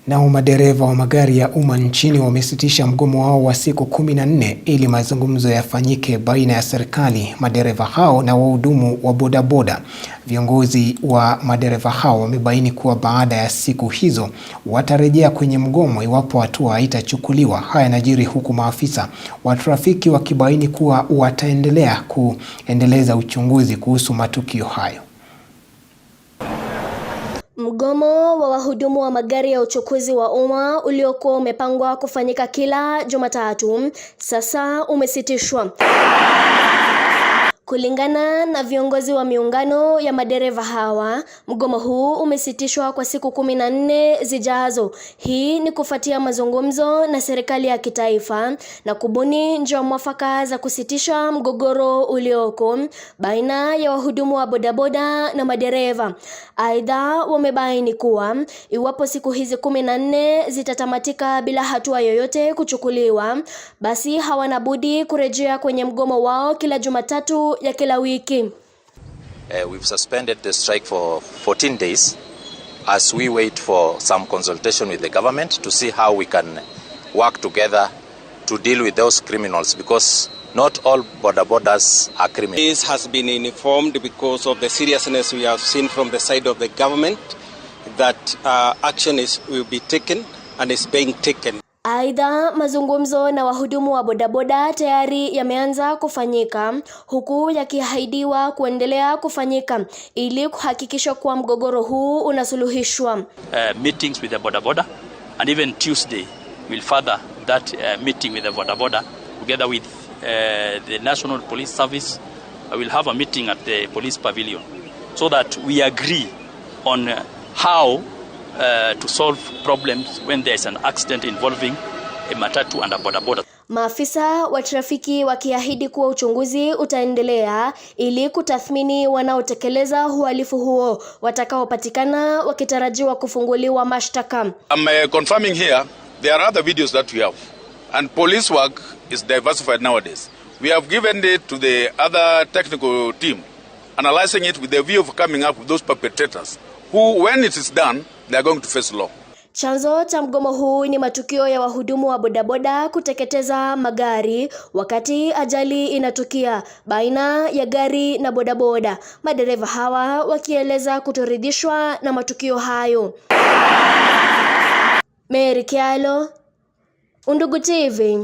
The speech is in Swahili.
Nao madereva wa magari ya umma nchini wamesitisha mgomo wao wa siku 14 ili mazungumzo yafanyike baina ya serikali, madereva hao na wahudumu wa bodaboda. Viongozi wa madereva hao wamebaini kuwa baada ya siku hizo watarejea kwenye mgomo iwapo hatua haitachukuliwa. Haya yanajiri huku maafisa wa trafiki wakibaini kuwa wataendelea kuendeleza uchunguzi kuhusu matukio hayo. Mgomo wa wahudumu wa magari ya uchukuzi wa umma uliokuwa umepangwa kufanyika kila Jumatatu sasa umesitishwa. Kulingana na viongozi wa miungano ya madereva hawa, mgomo huu umesitishwa kwa siku 14 zijazo. Hii ni kufuatia mazungumzo na serikali ya kitaifa na kubuni njia mwafaka za kusitisha mgogoro ulioko baina ya wahudumu wa bodaboda na madereva. Aidha, wamebaini kuwa iwapo siku hizi 14 zitatamatika bila hatua yoyote kuchukuliwa, basi hawana budi kurejea kwenye mgomo wao kila Jumatatu ya kila wiki. We've suspended the strike for 14 days as we wait for some consultation with the government to see how we can work together to deal with those criminals, because not all bodabodas are criminals. This has been informed because of the seriousness we have seen from the side of the government that action will be taken and is being taken. Aidha, mazungumzo na wahudumu wa bodaboda tayari yameanza kufanyika huku yakiahidiwa kuendelea kufanyika ili kuhakikisha kuwa mgogoro huu unasuluhishwa. Meetings with the bodaboda, and even Tuesday we'll further that meeting with the bodaboda together with the National Police Service. We'll have a meeting at the police pavilion so that we agree on how to solve problems when there is an accident involving a matatu and a bodaboda. Maafisa wa trafiki wakiahidi kuwa uchunguzi utaendelea ili kutathmini wanaotekeleza uhalifu huo, watakaopatikana wakitarajiwa kufunguliwa mashtaka. I'm confirming here there are other videos that we have, and police work is diversified nowadays. We have given it to the other technical team, analyzing it with the view of coming up with those perpetrators who, when it is done, they are going to face law. Chanzo cha mgomo huu ni matukio ya wahudumu wa bodaboda kuteketeza magari wakati ajali inatukia baina ya gari na bodaboda, madereva hawa wakieleza kutoridhishwa na matukio hayo. Mary Kialo, Undugu TV.